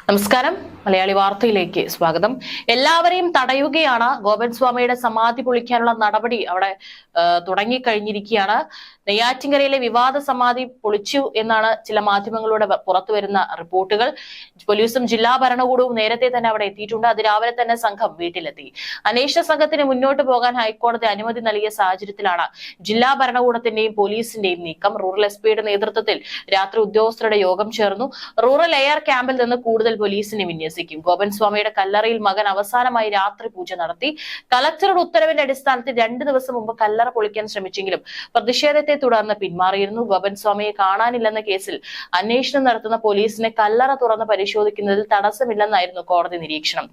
നമസ്കാരം. മലയാളി വാർത്തയിലേക്ക് സ്വാഗതം. എല്ലാവരെയും തടയുകയാണ്. ഗോപൻ സ്വാമിയുടെ സമാധി പൊളിക്കാനുള്ള നടപടി അവിടെ തുടങ്ങിക്കഴിഞ്ഞിരിക്കുകയാണ്. നെയ്യാറ്റിൻകരയിലെ വിവാദ സമാധി പൊളിച്ചു എന്നാണ് ചില മാധ്യമങ്ങളിലൂടെ പുറത്തുവരുന്ന റിപ്പോർട്ടുകൾ. പോലീസും ജില്ലാ ഭരണകൂടവും നേരത്തെ തന്നെ അവിടെ എത്തിയിട്ടുണ്ട്. അതിരാവിലെ തന്നെ സംഘം വീട്ടിലെത്തി. അന്വേഷണ സംഘത്തിന് മുന്നോട്ട് പോകാൻ ഹൈക്കോടതി അനുമതി നൽകിയ സാഹചര്യത്തിലാണ് ജില്ലാ ഭരണകൂടത്തിന്റെയും പോലീസിന്റെയും നീക്കം. റൂറൽ എസ്പിയുടെ നേതൃത്വത്തിൽ രാത്രി ഉദ്യോഗസ്ഥരുടെ യോഗം ചേർന്നു. റൂറൽ എയർ ക്യാമ്പിൽ നിന്ന് കൂടുതൽ പോലീസിനെ വിന്യസിക്കും. ഗോപൻ സ്വാമിയുടെ കല്ലറയിൽ മകൻ അവസാനമായി രാത്രി പൂജ നടത്തി. കളക്ടറുടെ ഉത്തരവിന്റെ അടിസ്ഥാനത്തിൽ 2 ദിവസം മുമ്പ് കല്ലറ പൊളിക്കാൻ ശ്രമിച്ചെങ്കിലും പ്രതിഷേധത്തെ തുടർന്ന് പിന്മാറിയിരുന്നു. ഗോപൻ സ്വാമിയെ കാണാനില്ലെന്ന കേസിൽ അന്വേഷണം നടത്തുന്ന പോലീസിനെ കല്ലറ തുറന്ന് പരിശോധിക്കുന്നതിൽ തടസ്സമില്ലെന്നായിരുന്നു കോടതി നിരീക്ഷണം.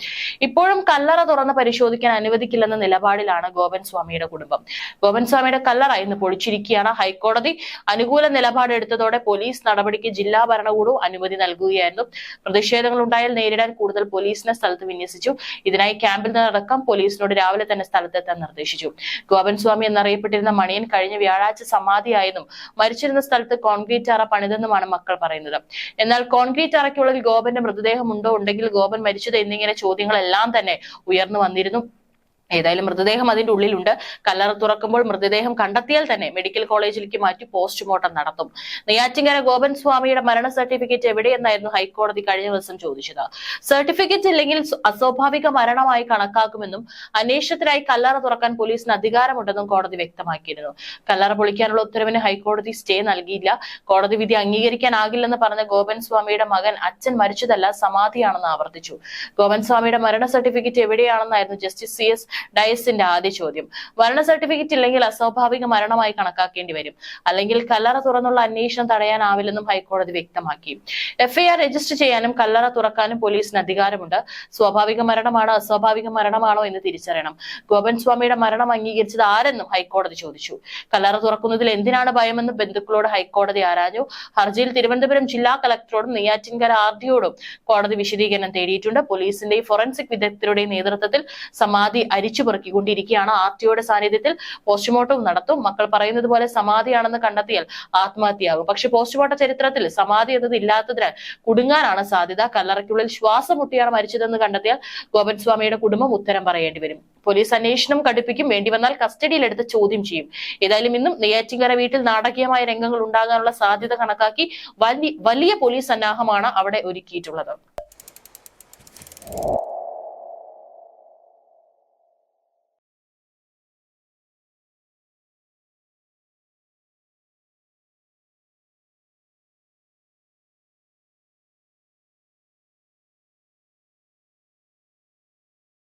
ഇപ്പോഴും കല്ലറ തുറന്ന് പരിശോധിക്കാൻ അനുവദിക്കില്ലെന്ന നിലപാടിലാണ് ഗോപൻ സ്വാമിയുടെ കുടുംബം. ഗോപൻ സ്വാമിയുടെ കല്ലറ ഇന്ന് പൊളിച്ചിരിക്കുകയാണ്. ഹൈക്കോടതി അനുകൂല നിലപാടെടുത്തതോടെ പോലീസ് നടപടിക്ക് ജില്ലാ ഭരണകൂടവും അനുമതി നൽകുകയായിരുന്നു. പ്രതിഷേധങ്ങൾ ഉണ്ടായാൽ നേരിടാൻ കൂടുതൽ പോലീസിനെ സ്ഥലത്ത് വിന്യസിച്ചു. ഇതിനായി ക്യാമ്പിൽ നിന്നടക്കം പോലീസിനോട് രാവിലെ തന്നെ സ്ഥലത്തെത്താൻ നിർദ്ദേശിച്ചു. ഗോപൻ സ്വാമി എന്നറിയപ്പെട്ടിരുന്ന മണിയൻ കഴിഞ്ഞ വ്യാഴാഴ്ച സമാധിയായെന്നും മരിച്ചിരുന്ന സ്ഥലത്ത് കോൺക്രീറ്റ് അറ പണിതെന്നുമാണ് മക്കൾ പറയുന്നത്. എന്നാൽ കോൺക്രീറ്റ് അറയ്ക്കുള്ളിൽ ഗോപന്റെ മൃതദേഹം ഉണ്ടെങ്കിൽ ഗോപൻ മരിച്ചത് എന്നിങ്ങനെ ചോദ്യങ്ങളെല്ലാം തന്നെ ഉയർന്നു വന്നിരുന്നു. ഏതായാലും മൃതദേഹം അതിന്റെ ഉള്ളിലുണ്ട്. കല്ലറ തുറക്കുമ്പോൾ മൃതദേഹം കണ്ടെത്തിയാൽ തന്നെ മെഡിക്കൽ കോളേജിലേക്ക് മാറ്റി പോസ്റ്റ്മോർട്ടം നടത്തും. നെയ്യാറ്റിൻകര ഗോപൻ സ്വാമിയുടെ മരണ സർട്ടിഫിക്കറ്റ് എവിടെയെന്നായിരുന്നു ഹൈക്കോടതി കഴിഞ്ഞ ദിവസം ചോദിച്ചത്. സർട്ടിഫിക്കറ്റ് ഇല്ലെങ്കിൽ അസ്വാഭാവിക മരണമായി കണക്കാക്കുമെന്നും അന്വേഷണത്തിനായി കല്ലറ തുറക്കാൻ പോലീസിന് അധികാരമുണ്ടെന്നും കോടതി വ്യക്തമാക്കിയിരുന്നു. കല്ലറ പൊളിക്കാനുള്ള ഉത്തരവിന് ഹൈക്കോടതി സ്റ്റേ നൽകിയില്ല. കോടതി വിധി അംഗീകരിക്കാനാകില്ലെന്ന് പറഞ്ഞ ഗോപൻ സ്വാമിയുടെ മകൻ അച്ഛൻ മരിച്ചതല്ല സമാധിയാണെന്ന് ആവർത്തിച്ചു. ഗോപൻ സ്വാമിയുടെ മരണ സർട്ടിഫിക്കറ്റ് എവിടെയാണെന്നായിരുന്നു ജസ്റ്റിസ് CS ഡയസിന്റെ ആദ്യ ചോദ്യം. മരണ സർട്ടിഫിക്കറ്റ് ഇല്ലെങ്കിൽ അസ്വാഭാവിക മരണമായി കണക്കാക്കേണ്ടി വരും. അല്ലെങ്കിൽ കല്ലറ തുറന്നുള്ള അന്വേഷണം തടയാനാവില്ലെന്നും ഹൈക്കോടതി വ്യക്തമാക്കി. FIR രജിസ്റ്റർ ചെയ്യാനും കല്ലറ തുറക്കാനും പോലീസിന് അധികാരമുണ്ട്. സ്വാഭാവിക മരണമാണോ അസ്വാഭാവിക മരണമാണോ എന്ന് തിരിച്ചറിയണം. ഗോപൻ സ്വാമിയുടെ മരണം അംഗീകരിച്ചത് ആരെന്നും ഹൈക്കോടതി ചോദിച്ചു. കല്ലറ തുറക്കുന്നതിൽ എന്തിനാണ് ഭയമെന്ന് ബന്ധുക്കളോട് ഹൈക്കോടതി ആരാഞ്ഞു. ഹർജിയിൽ തിരുവനന്തപുരം ജില്ലാ കളക്ടറോടും നെയ്യാറ്റിൻകര RDയോടും കോടതി വിശദീകരണം തേടിയിട്ടുണ്ട്. പോലീസിന്റെയും ഫോറൻസിക് വിദഗ്ധരുടെയും നേതൃത്വത്തിൽ സമാധി അരിച്ചുപെറുക്കിക്കൊണ്ടിരിക്കുകയാണ്. RTOയുടെ സാന്നിധ്യത്തിൽ പോസ്റ്റ്മോർട്ടവും നടത്തും. മക്കൾ പറയുന്നത് പോലെ സമാധിയാണെന്ന് കണ്ടെത്തിയാൽ ആത്മഹത്യയാകും. പക്ഷെ പോസ്റ്റ്മോർട്ട ചരിത്രത്തിൽ സമാധി എന്നത് ഇല്ലാത്തതിനാൽ കുടുങ്ങാനാണ് സാധ്യത. കല്ലറയ്ക്കുള്ളിൽ ശ്വാസം മുട്ടിയാണ് മരിച്ചതെന്ന് കണ്ടെത്തിയാൽ ഗോപൻ സ്വാമിയുടെ കുടുംബം ഉത്തരം പറയേണ്ടി വരും. പോലീസ് അന്വേഷണം കടുപ്പിക്കും. വേണ്ടിവന്നാൽ കസ്റ്റഡിയിലെടുത്ത് ചോദ്യം ചെയ്യും. ഏതായാലും ഇന്നും നെയ്യാറ്റിൻകര വീട്ടിൽ നാടകീയമായ രംഗങ്ങൾ ഉണ്ടാകാനുള്ള സാധ്യത കണക്കാക്കി വലിയ പോലീസ് സന്നാഹമാണ് അവിടെ ഒരുക്കിയിട്ടുള്ളത്.